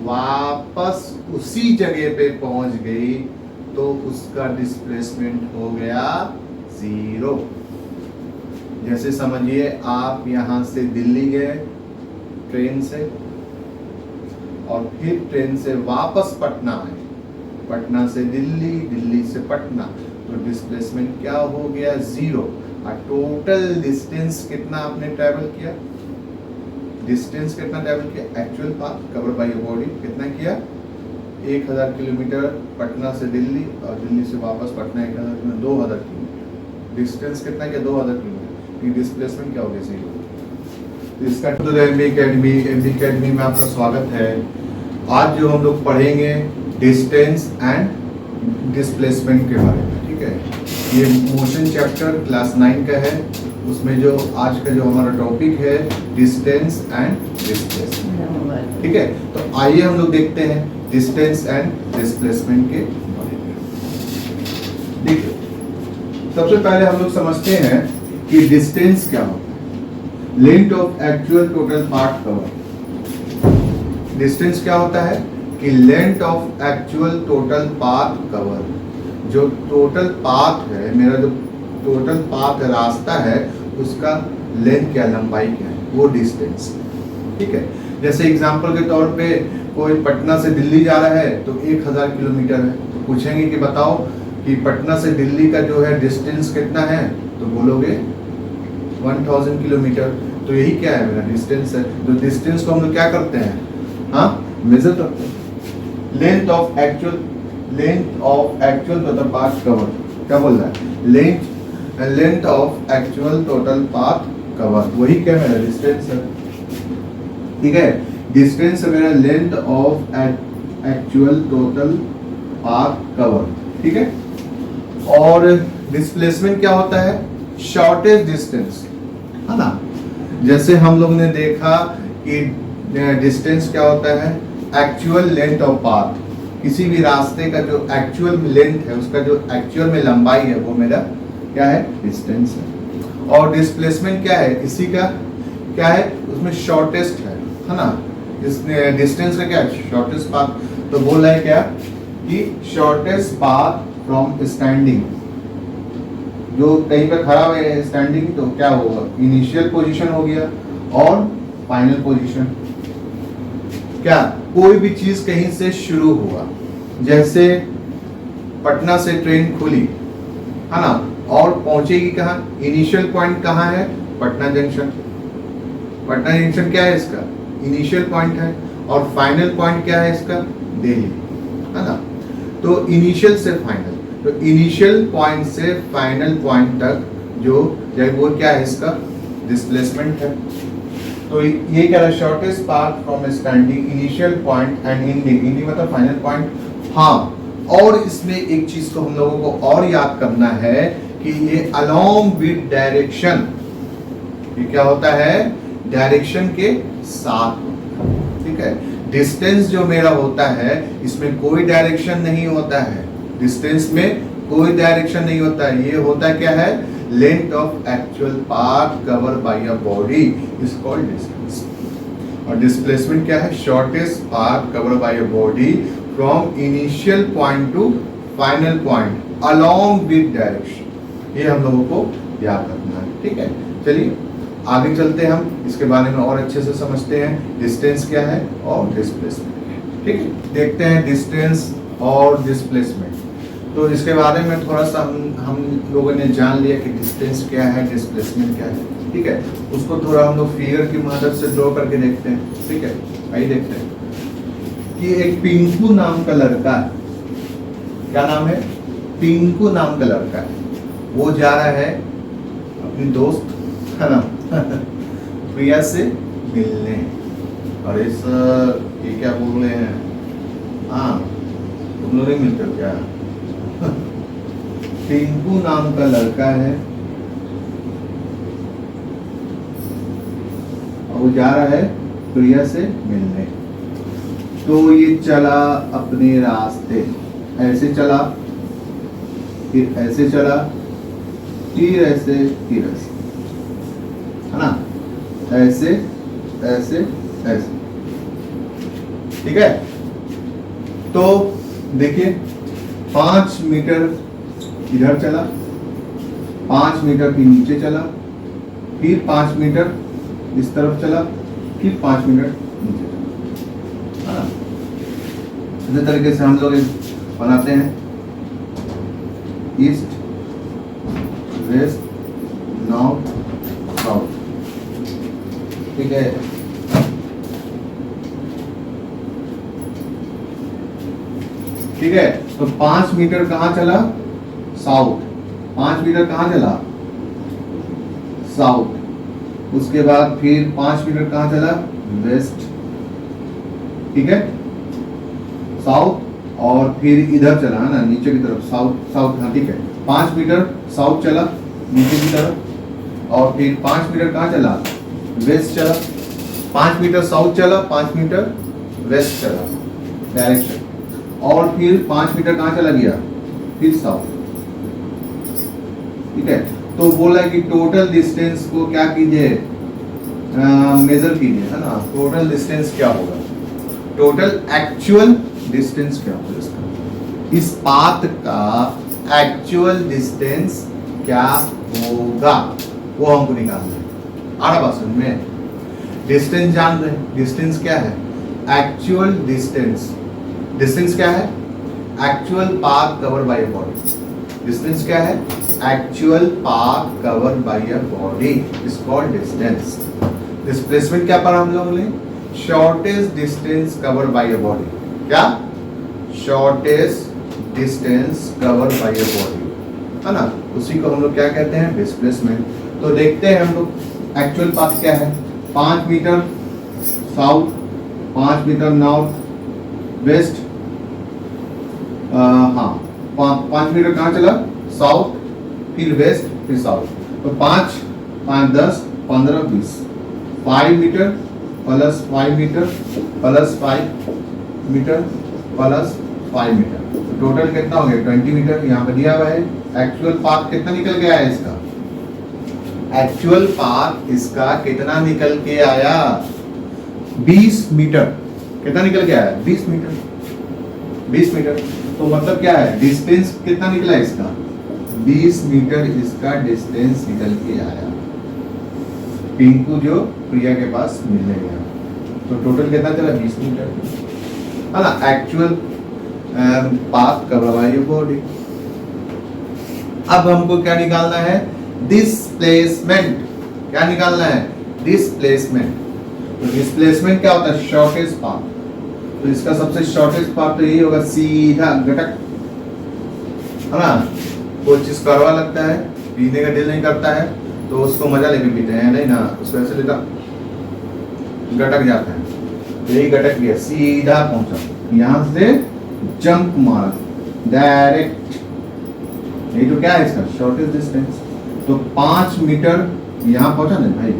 वापस उसी जगह पे पहुंच गई तो उसका डिस्प्लेसमेंट हो गया 0। जैसे समझिए आप यहां से दिल्ली गए ट्रेन से और फिर ट्रेन से वापस पटना आए, पटना से दिल्ली, दिल्ली से पटना, तो डिस्प्लेसमेंट क्या हो गया 0। और टोटल डिस्टेंस कितना आपने ट्रैवल किया, डिस्टेंस कितना ट्रैवल किया, actual path cover by your body कितना किया 1000 किलोमीटर पटना से दिल्ली और दिल्ली से वापस पटना 1000 किलोमीटर, 2000 किलोमीटर डिस्टेंस कितना किया 2000 किलोमीटर। ये डिस्प्लेसमेंट क्या हो गया 0। तो इसका एमबी अकेडमी में आपका स्वागत है। आज जो हम लोग पढ़ेंगे डिस्टेंस एंड डिस्प्लेसमेंट के बारे में, ठीक है। ये मोशन चैप्टर क्लास 9 का है, उसमें जो आज का जो हमारा टॉपिक है डिस्टेंस एंड डिस्प्लेसमेंट, ठीक है। तो आइए हम लोग देखते हैं डिस्टेंस एंड डिस्प्लेसमेंट के बारे में। देखिए सबसे पहले हम लोग समझते हैं कि डिस्टेंस क्या होता है। Length of actual total path cover. Distance क्या होता है कि length of actual total path cover, जो टोटल पाथ है, मेरा जो टोटल पाथ रास्ता है उसका लेंथ क्या, लंबाई क्या है, वो डिस्टेंस, ठीक है। जैसे एग्जांपल के तौर पे कोई पटना से दिल्ली जा रहा है तो 1000 किलोमीटर है, तो पूछेंगे कि बताओ कि पटना से दिल्ली का जो है डिस्टेंस कितना है, तो बोलोगे 1000 किलोमीटर। तो यही क्या है, मेरा डिस्टेंस है। तो डिस्टेंस को हम लोग क्या करते हैं, हाँ, मेजर करते हैं। Length of actual total path cover, क्या बोल रहा है, length of actual total path cover, वही क्या मेरा डिस्टेंस है, ठीक है। डिस्टेंस है मेरा length of actual total path cover, ठीक है। और डिस्प्लेसमेंट क्या होता है, शॉर्टेस्ट डिस्टेंस, है ना। जैसे हम लोग ने देखा कि डिस्टेंस क्या होता है, एक्चुअल लेंथ ऑफ पाथ, किसी भी रास्ते का जो एक्चुअल लेंथ है, उसका जो एक्चुअल में लंबाई है, वो मेरा क्या है, डिस्टेंस है। और डिस्प्लेसमेंट क्या है, इसी का क्या है, उसमें शॉर्टेस्ट है ना। इसने डिस्टेंस का क्या है, शॉर्टेस्ट पाथ। तो बोल रहा है क्या कि शॉर्टेस्ट पाथ फ्रॉम स्टैंडिंग, जो कहीं पर खड़ा है स्टैंडिंग, तो क्या होगा, इनिशियल पोजीशन हो गया और फाइनल पोजीशन। क्या, कोई भी चीज कहीं से शुरू हुआ, जैसे पटना से ट्रेन खुली, है ना, और पहुंचेगी कहाँ, इनिशियल पॉइंट कहाँ है, पटना जंक्शन। पटना जंक्शन क्या है, इसका इनिशियल पॉइंट है, और फाइनल पॉइंट क्या है इसका, दिल्ली, है ना। तो इनिशियल से फाइनल, तो इनिशियल पॉइंट से फाइनल पॉइंट तक जो वो क्या है, इसका डिस्प्लेसमेंट है। तो ये क्या है, shortest path from standing initial point and ending मतलब फाइनल पॉइंट। हाँ, और इसमें एक चीज को हम लोगों को और याद करना है कि ये अलोंग विद डायरेक्शन, ये क्या होता है, डायरेक्शन के साथ, ठीक है। डिस्टेंस जो मेरा होता है इसमें कोई डायरेक्शन नहीं होता है, डिस्टेंस में कोई डायरेक्शन नहीं होता है। ये होता क्या है, length of actual path cover by a body is called distance. और डिस्प्लेसमेंट क्या है, shortest path cover by a body from initial point two final point along with direction. ये हम लोगों को याद रखना है, ठीक है। चलिए आगे चलते हैं, हम इसके बारे में और अच्छे से समझते हैं डिस्टेंस क्या है और डिस्प्लेसमेंट, ठीक है। देखते हैं डिस्टेंस और डिस्प्लेसमेंट। तो इसके बारे में थोड़ा सा हम लोगों ने जान लिया कि डिस्टेंस क्या है, डिस्प्लेसमेंट क्या है, ठीक है। उसको थोड़ा हम लोग फिगर की मदद से ड्रॉ करके देखते हैं, ठीक है। आइए देखते हैं कि एक पिंकू नाम का लड़का है, क्या नाम है, पिंकू नाम का लड़का है। वो जा रहा है अपनी दोस्त, है ना, प्रिया से मिलने। अरे सर ये क्या बोल रहे हैं, हाँ तुम लोग नहीं मिलते हो क्या। टिंकू नाम का लड़का है और वो जा रहा है प्रिया से मिलने। तो ये चला अपने रास्ते, ऐसे चला, फिर ऐसे चला, फिर ऐसे, फिर ऐसे, है ना, ऐसे ऐसे ऐसे, ठीक है। तो देखिए 5 मीटर इधर चला, 5 मीटर फिर नीचे चला, फिर 5 मीटर इस तरफ चला, फिर 5 मीटर नीचे चला। इसी तरीके से हम लोग बनाते हैं ईस्ट वेस्ट नॉर्थ साउथ, ठीक है। ठीक है, तो 5 मीटर कहां चला? साउथ। 5 मीटर कहां चला? साउथ। उसके बाद फिर 5 मीटर कहां चला? वेस्ट, ठीक है, साउथ। और फिर इधर चला है ना, नीचे की तरफ, साउथ साउथ, हाँ ठीक है। 5 मीटर साउथ चला नीचे की तरफ, और फिर 5 मीटर कहां चला? वेस्ट चला। 5 मीटर साउथ चला, 5 मीटर वेस्ट चला डायरेक्शन, और फिर 5 मीटर कहां चला गया? फिर साउथ, ठीक है। तो बोला कि टोटल डिस्टेंस को क्या कीजिए, मेजर कीजिए, है ना। टोटल डिस्टेंस क्या होगा? टोटल एक्चुअल डिस्टेंस क्या होगा इसका? इस पाथ का एक्चुअल डिस्टेंस क्या होगा वो हमको निकालना है। आ रहा बात समझ में? डिस्टेंस जान रहे हैं, डिस्टेंस क्या है? Actual distance. डिस्टेंस क्या है? Actual path cover by a body. Distance क्या है? Actual path cover by a body is called distance. Displacement क्या पढ़ा हम लोगों ने? Shortest distance cover by a body. क्या? Shortest distance cover by a body, है ना। उसी को हम लोग क्या कहते हैं? डिस्प्लेसमेंट। तो देखते हैं हम लोग एक्चुअल पाथ क्या है। 5 metre south, 5 metre north west, हाँ 5 मीटर कहाँ चला? साउथ, फिर वेस्ट, फिर साउथ। तो 5 5 10 15 20, 5 metre plus 5 metre plus 5 metre plus 5 metre, तो टोटल कितना हो गया? 20 मीटर। यहाँ पर दिया हुआ है एक्चुअल पाथ कितना निकल के आया इसका? एक्चुअल पाथ इसका कितना निकल के आया? 20 मीटर। कितना निकल के आया? 20 मीटर। 20 मीटर तो मतलब क्या है? डिस्टेंस कितना निकला इसका? 20 मीटर इसका डिस्टेंस निकल के आया। पिंकू जो प्रिया के पास मिलने गया, तो टोटल कितना चला? 20 मीटर, है ना। Actual path cover by body. अब हमको क्या निकालना है? डिस्प्लेसमेंट। क्या निकालना है? डिस्प्लेसमेंट। तो डिस्प्लेसमेंट क्या होता है? Shortest path. तो इसका सबसे शॉर्टेस्ट पाथ तो यही होगा, सीधा गटक, है ना। कोई चीज कड़वा लगता है, पीने का दिल नहीं करता है, तो उसको मजा लेके पीते हैं, नहीं ना, उसको ऐसे लेता गटक जाता है। तो यही गटक गया, सीधा पहुंचा, यहां से जंप मारा डायरेक्ट। यही तो क्या है इसका? Shortest distance. तो 5 मीटर यहां पहुंचा ना भाई,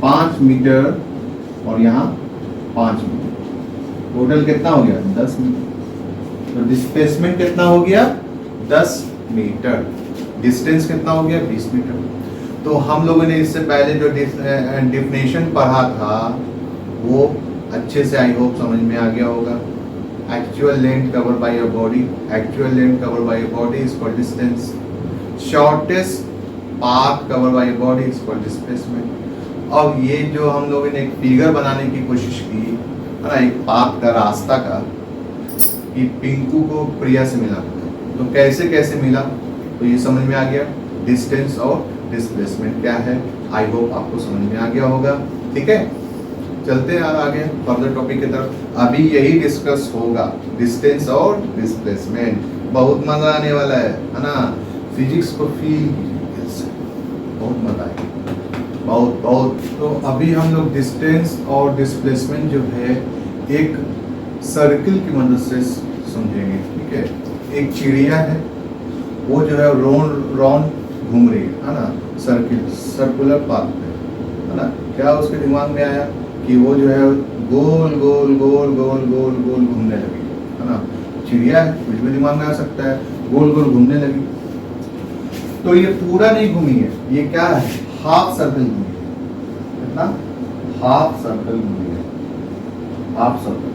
5 मीटर और यहाँ 5 मीटर, टोटल कितना हो गया? 10 मीटर। तो डिस्प्लेसमेंट कितना हो गया? 10 मीटर। डिस्टेंस कितना हो गया? 20 मीटर। तो हम लोगों ने इससे पहले जो डिफिनेशन पढ़ा था वो अच्छे से आई होप समझ में आ गया होगा। Actual length cover by a body, actual length cover by a body is called distance. Shortest path cover by a body is called displacement. अब ये जो हम लोगों ने एक फिगर बनाने की कोशिश की, है ना, एक पाथ का, रास्ता का, कि पिंकू को प्रिया से मिला, तो कैसे कैसे मिला, तो ये समझ में आ गया। डिस्टेंस और डिस्प्लेसमेंट क्या है, आई होप आपको समझ में आ गया होगा। ठीक है, चलते हैं आगे फर्दर टॉपिक की तरफ। अभी यही डिस्कस होगा, डिस्टेंस और डिस्प्लेसमेंट। बहुत मजा आने वाला है ना। फिजिक्स को फील कीजिए, बहुत मजा आएगा, बहुत बहुत। तो अभी हम लोग डिस्टेंस और डिस्प्लेसमेंट जो है एक सर्किल की मदद से समझेंगे। ठीक है, एक चिड़िया है, वो जो है राउंड राउंड घूम रही है ना, सर्किल, सर्कुलर पाथ पे, है ना। क्या उसके दिमाग में आया कि वो जो है गोल गोल गोल गोल गोल गोल घूमने लगी, है ना। चिड़िया है, कुछ भी दिमाग में आ सकता है, गोल गोल घूमने लगी। तो ये पूरा नहीं घूमी है, ये क्या है? हाफ सर्कल घूमी है। कितना? हाफ सर्कल घूमी है, हाफ सर्कल।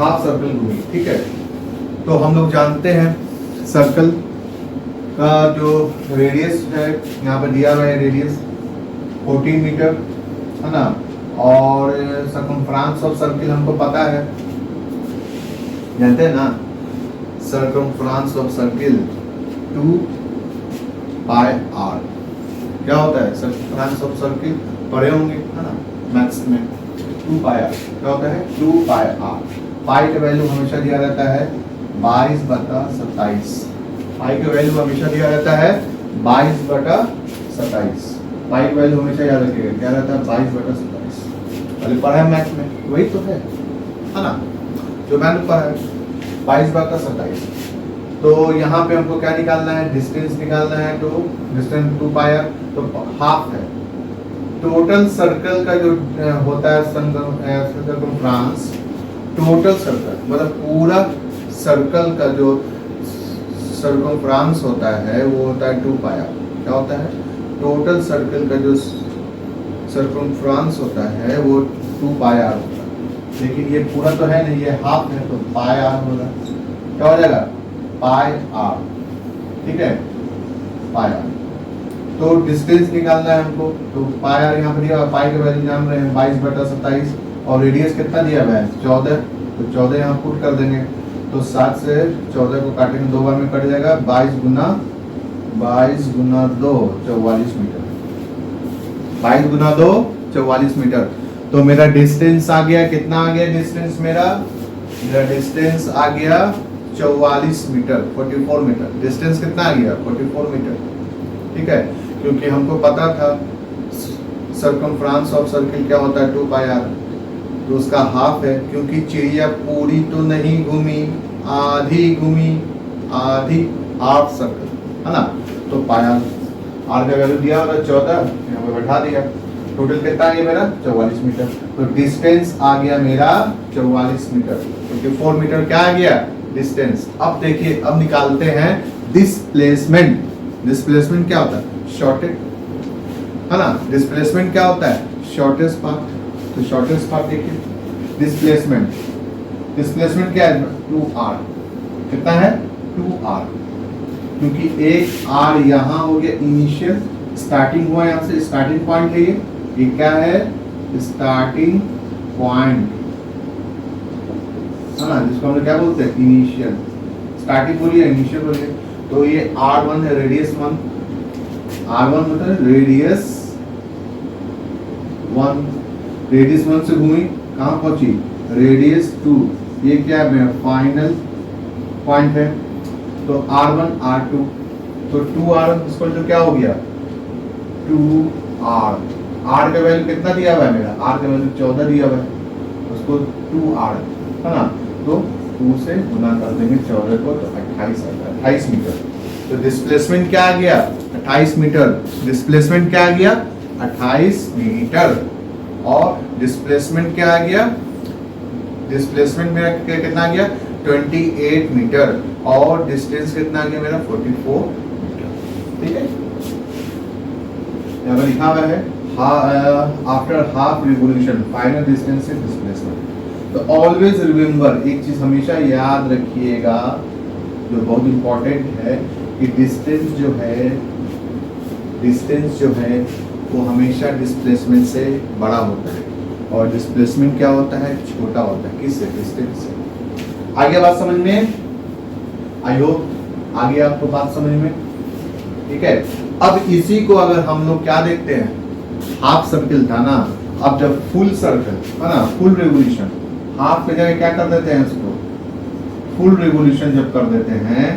हाफ सर्कल घूमी, ठीक है। तो हम लोग जानते हैं सर्कल का जो रेडियस है, यहाँ पर दिया हुआ है रेडियस 14 मीटर, है ना। और सर्कमफ्रेंस ऑफ सर्किल हमको पता है, जानते हैं ना, circumference of circle 2 pi R. क्या होता है सर्कमफ्रेंस ऑफ सर्किल, पढ़े होंगे, है ना, मैथ्स में। 2 पाई आर क्या होता है, 2 पाई आर। पाई का वैल्यू हमेशा दिया रहता है 22/27। पाई का वैल्यू हमेशा दिया रहता है 22/27। पाई का वैल्यू हमेशा याद रखिएगा, क्या रहता है 22/27। पहले पढ़ा है मैथ में, वही तो है ना, जो मैंने पढ़ा है 22/27। तो यहाँ पे हमको क्या निकालना है, डिस्टेंस निकालना है। तो डिस्टेंस 2 पाई आर, तो हाफ है। टोटल सर्कल का जो होता है सर्कमफ्रेंस, टोटल सर्कल मतलब पूरा सर्कल का जो सर्कमफ्रेंस होता है वो होता है 2 पाई आर। क्या होता है, टोटल सर्कल का जो सर्कमफ्रेंस होता है वो 2 पाई आर होता है। लेकिन ये पूरा तो है नहीं, ये हाफ है, तो पाई आर होगा। क्या हो जाएगा, पाई आर, ठीक है, पाई आर। तो डिस्टेंस निकालना है हमको, तो पाई आर यहाँ पर दिया, पाई का वैल्यू जान रहे हैं 22/27, और रेडियस कितना दिया हुआ है 14, तो 14 यहाँ पुट कर देंगे। तो 7 से 14 को काटेंगे, 2 बार में कट जाएगा, 22 गुना 2 44 मीटर। 22 गुना 2 44 मीटर। तो मेरा डिस्टेंस आ गया, कितना आ गया डिस्टेंस मेरा डिस्टेंस आ गया 44 मीटर, 44 मीटर। डिस्टेंस कितना आ गया 44 मीटर, ठीक है। क्योंकि हमको पता था सर्कमफ्रेंस ऑफ सर्किल क्या होता है 2 पाई आर, तो उसका हाफ है। क्योंकि चिड़िया पूरी तो नहीं घूमी, आधी घूमी, आधी हाफ सर्कल, है ना। तो पाई आर, आर का वैल्यू दिया होगा 14, यहाँ पे बैठा दिया। टोटल कितना आ गया मेरा 44 मीटर। तो डिस्टेंस आ गया मेरा 44 मीटर, 44 मीटर क्या आ गया डिस्टेंस। अब देखिए, अब निकालते हैं डिस्प्लेसमेंट। डिस्प्लेसमेंट क्या होता है, शॉर्टेड, है ना। डिस्प्लेसमेंट क्या होता है, शॉर्टेस्ट पाथ। तो शॉर्टेस्ट पाथ देखिए, डिस्प्लेसमेंट, डिस्प्लेसमेंट क्या है 2r। कितना है 2r, क्योंकि एक r यहाँ हो गया इनिशियल, स्टार्टिंग हुआ यहाँ से, स्टार्टिंग पॉइंट है ये क्या है स्टार्टिंग पॉइंट, है ना, जिसको हम लोग क्या बोलते हैं इनिशियल। स्टार्टिंग बोलिए, इनिशियल बोलिए। तो ये r1 है, रेडियस 1, r1 होता है रेडियस 1। रेडियस 1 से घूमी, कहाँ पहुंची रेडियस 2। ये क्या है फाइनल पॉइंट है। तो r1 r2, तो 2r इसको जो क्या हो गया 2r। r का वैल्यू कितना दिया हुआ है मेरा, r का वैल्यू 14 दिया हुआ है, उसको 2r, है ना। तो 2 से गुना कर देंगे 14 को, तो 28 मीटर। तो डिस्प्लेसमेंट क्या आ गया 28 मीटर। डिस्प्लेसमेंट क्या आ गया 28 मीटर। और डिस्प्लेसमेंट क्या आ गया, डिस्प्लेसमेंट मेरा कितना आ गया 28 मीटर। और डिस्टेंस कितना आ गया मेरा 44 मीटर, ठीक है। यहाँ पर लिखा हुआ है after half revolution final distance is displacement. तो ऑलवेज रिमेंबर, एक चीज हमेशा याद रखिएगा जो बहुत इंपॉर्टेंट है, कि डिस्टेंस जो है वो हमेशा डिस्प्लेसमेंट से बड़ा होता है, और डिस्प्लेसमेंट क्या होता है छोटा होता है, किससे, डिस्टेंस से। आगे बात समझ में, आई होप आगे आपको बात समझ में, ठीक है। अब इसी को अगर हम लोग क्या देखते हैं, हाफ सर्कल था ना, अब जब फुल सर्कल है ना, फुल रेवोल्यूशन, हाफ पे जगह क्या कर देते हैं इसको फुल रेवोल्यूशन जब कर देते हैं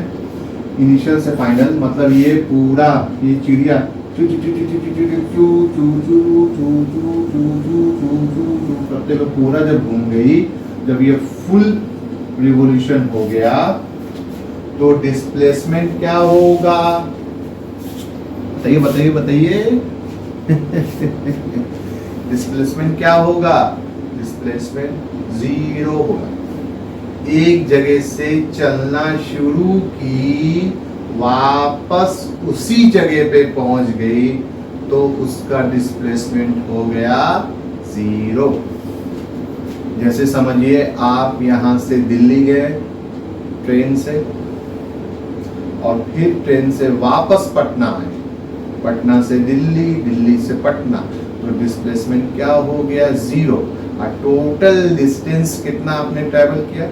इनिशियल से फाइनल, मतलब ये पूरा ये चिड़िया चू चू चू चू चू चू चू चू चू चू चू चू चू करते हुए पूरा जब घूम गई, जब ये फुल रिवोल्यूशन हो गया, तो डिस्प्लेसमेंट क्या होगा, बताइए बताइए बताइए डिस्प्लेसमेंट क्या होगा, डिस्प्लेसमेंट 0 होगा। एक जगह से चलना शुरू की, वापस उसी जगह पे पहुंच गई, तो उसका डिस्प्लेसमेंट हो गया 0। जैसे समझिए आप यहाँ से दिल्ली गए ट्रेन से, और फिर ट्रेन से वापस पटना आए, पटना से दिल्ली, दिल्ली से पटना, तो डिस्प्लेसमेंट क्या हो गया? 0। और टोटल डिस्टेंस कितना आपने ट्रैवल किया?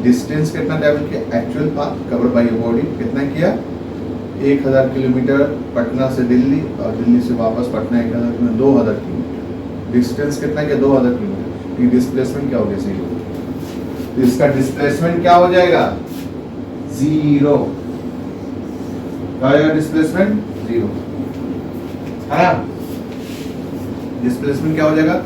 डिस्टेंस कितना ट्रैवल किया? Actual path cover by your body कितना किया? 1000 किलोमीटर पटना से दिल्ली, और दिल्ली से वापस पटना 1000 किलोमीटर, 2000 किलोमीटर। डिस्टेंस कितना किया? 2000 किलोमीटर। ये डिस्प्लेसमेंट क्या हो गया? 0। तो इसका डिस्प्लेसमेंट क्या हो जाएगा? 0। क्या हो जाएगा डिस्प्लेसमेंट? 0 है ना? डिस्प्लेसमेंट क्या हो जाएगा?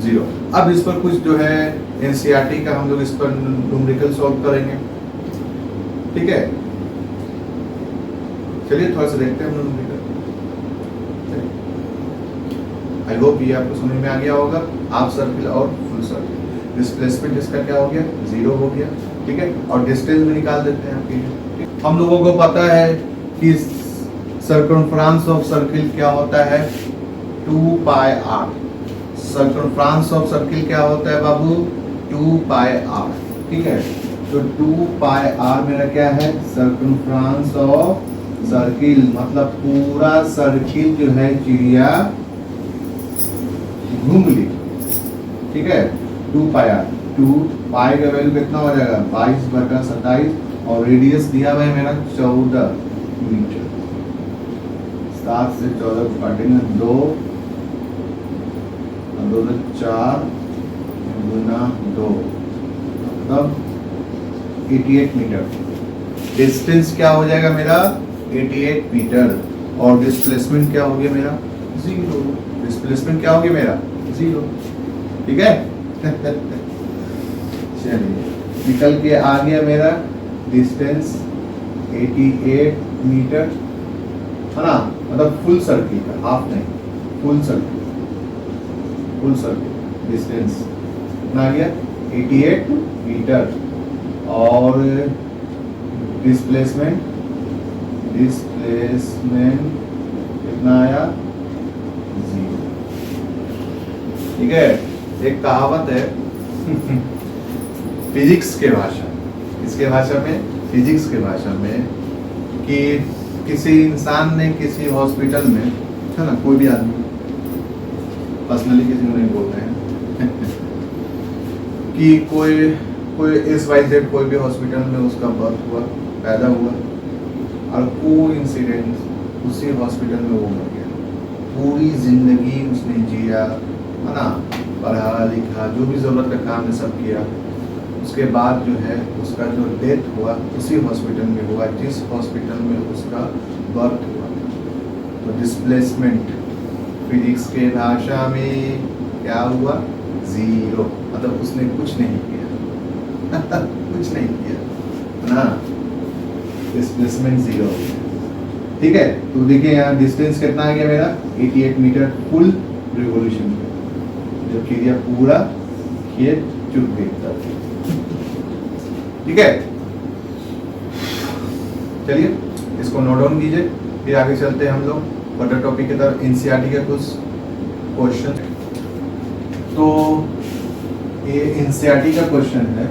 0। अब इस पर कुछ जो है एनसीईआरटी का हम लोग इस पर न्यूमेरिकल सॉल्व करेंगे, ठीक है? चलिए थोड़ा सा देखते हैं हम न्यूमेरिकल। आई होप ये आपको समझ में आ गया होगा। हाफ सर्किल और फुल सर्किल, डिस्प्लेसमेंट इसका क्या हो गया? 0 हो गया, ठीक है? और डिस्टेंस भी निकाल देते हैं आपके। हम लोगों को पता है कि सर्कमफ्रेंस ऑफ सर्किल क्या होता है? 2 पाई r। सर्कमफ्रेंस ऑफ सर्किल क्या होता है बाबू? 2 पाई r, ठीक है? तो 2 पाई r मेरा क्या है? सर्कमफ्रेंस ऑफ सर्किल, मतलब पूरा सर्किल जो है चिड़िया घूम ली, ठीक है? 2 पाई r, 2 पाई का वैल्यू कितना हो जाएगा? 22/27, और रेडियस दिया हुआ है मेरा 14 मीटर। 7 से 14 काटेंगे, 2 2 से 4 गुना 2, मतलब 88 मीटर। डिस्टेंस क्या हो जाएगा मेरा? 88 मीटर। और डिस्प्लेसमेंट क्या हो गया मेरा? 0। डिस्प्लेसमेंट क्या हो गया मेरा? 0, ठीक है? चलिए निकल के आ गया मेरा डिस्टेंस 88 मीटर, है ना? मतलब फुल सर्किल का, हाफ नहीं, full circle, full circle distance कितना आ गया? 88 मीटर। और डिस्प्लेसमेंट, डिस्प्लेसमेंट कितना आया? 0, ठीक है? एक कहावत है फिजिक्स के भाषा, इसके भाषा में, फिजिक्स के भाषा में, कि किसी इंसान ने किसी हॉस्पिटल में, है ना, कोई भी आदमी, पर्सनली किसी को नहीं बोल रहे हैं कि कोई XYZ कोई भी हॉस्पिटल में उसका बर्थ हुआ, पैदा हुआ, और कोइंसिडेंस उसी हॉस्पिटल में वो मर गया। पूरी जिंदगी उसने जिया, है ना, पढ़ा लिखा, जो भी जरूरत का काम है सब किया। उसके बाद जो है उसका जो डेथ हुआ उसी हॉस्पिटल में हुआ जिस हॉस्पिटल में उसका बर्थ हुआ। तो डिस्प्लेसमेंट फिजिक्स के भाषा में क्या हुआ? 0, मतलब उसने कुछ नहीं किया कुछ नहीं किया ना, डिस्प्लेसमेंट 0, ठीक है? तो देखिए यहाँ डिस्टेंस कितना आ गया मेरा? 88 मीटर फुल रिवॉल्यूशन, जब चिड़िया पूरा खेत चुग गई तब, ठीक है? चलिए इसको नोट डाउन कीजिए, फिर आगे चलते हैं हम लोग बटर टॉपिक की तरफ। एनसीईआरटी का कुछ क्वेश्चन, तो ये एनसीईआरटी का क्वेश्चन है,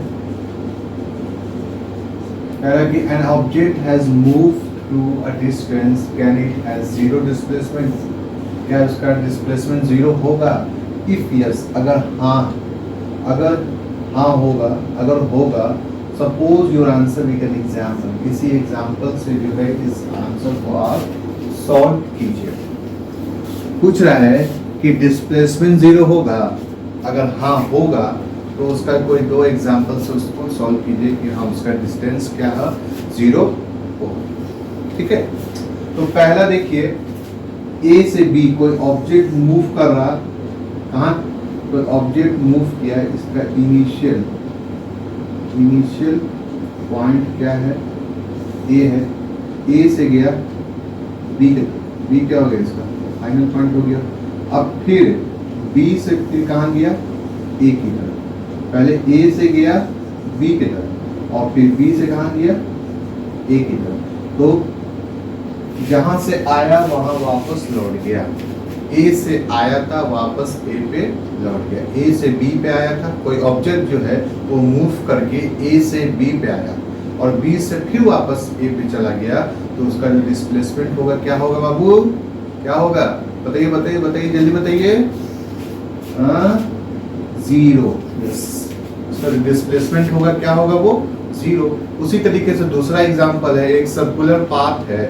कह रहा है कि an object has moved to a distance, can it has 0 displacement? क्या उसका डिस्प्लेसमेंट 0 होगा? इफ यस, अगर हाँ, अगर हाँ होगा, अगर होगा, suppose your answer with an example, किसी एग्जाम्पल से जो है इस आंसर को आप सॉल्व कीजिए। पूछ रहा है कि डिस्प्लेसमेंट 0 होगा, अगर हाँ होगा तो उसका कोई 2 एग्जाम्पल से उसको सॉल्व कीजिए कि हाँ उसका डिस्टेंस क्या है? 0 होगा, ठीक है? तो पहला देखिए, ए से बी कोई ऑब्जेक्ट मूव कर रहा, कहाँ? कोई ऑब्जेक्ट मूव किया, इसका इनिशियल पॉइंट क्या है? ए है, ए से गया बी तक, बी क्या हो गया? इसका फाइनल पॉइंट हो गया। अब फिर बी से फिर कहाँ गया? ए की तरफ। पहले ए से गया बी की तरफ, और फिर बी से कहाँ गया? ए की तरफ। तो जहां से आया वहां वापस लौट गया, ए से आया था वापस ए पे लौट गया, ए से बी पे आया था, कोई ऑब्जेक्ट जो है वो मूव करके ए से बी पे आया और बी से फिर वापस ए पे चला गया, तो उसका जो डिस्प्लेसमेंट होगा क्या होगा बाबू, क्या होगा, बताइए बताइए बताइए जल्दी बताइए, जीरो। यस, उसका डिस्प्लेसमेंट होगा क्या होगा, वो जीरो। उसी तरीके से दूसरा एग्जांपल है, एक सर्कुलर पाथ है,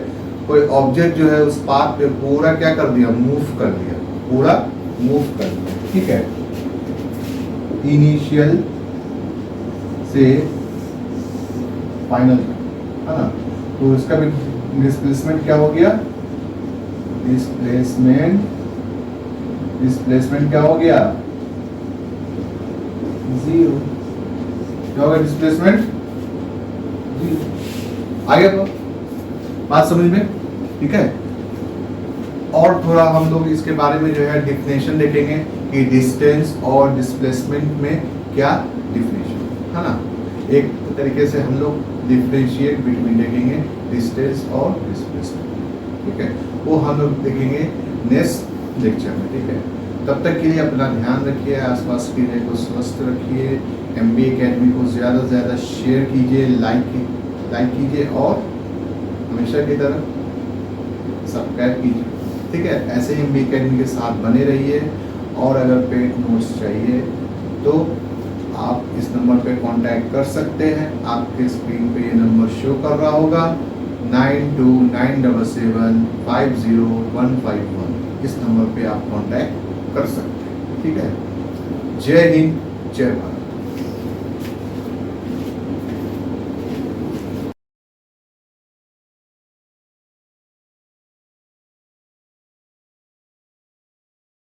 कोई ऑब्जेक्ट जो है उस पाथ पे पूरा क्या कर दिया, मूव कर दिया, पूरा मूव कर दिया, ठीक है, इनिशियल से फाइनल, है ना, तो इसका भी डिस्प्लेसमेंट क्या हो गया, डिस्प्लेसमेंट क्या हो गया, जीरो। क्या होगा डिस्प्लेसमेंट, जीरो। आगे तो बात समझ में, ठीक है। और थोड़ा हम लोग इसके बारे में जो है डिफिनेशन देखेंगे कि डिस्टेंस और डिस्प्लेसमेंट में क्या डिफिनेशन है ना, एक तरीके से हम लोग डिफरेंशिएट बिटवीन देखेंगे डिस्टेंस और डिस्प्लेसमेंट, ठीक है, वो हम लोग देखेंगे नेक्स्ट लेक्चर में, ठीक है। तब तक के लिए अपना ध्यान रखिए, आसपास की जगह को स्वस्थ रखिए, MBA Academy को ज़्यादा से ज़्यादा शेयर कीजिए, लाइक कीजिए और हमेशा की तरह सब्सक्राइब कीजिए, ठीक है। ऐसे ही MBA Academy के साथ बने रहिए और अगर पेड नोट्स चाहिए तो आप इस नंबर पे कांटेक्ट कर सकते हैं, आपके स्क्रीन पे ये नंबर शो कर रहा होगा 9297750151, इस नंबर पे आप कांटेक्ट कर सकते हैं, ठीक है। जय हिंद, जय भारत।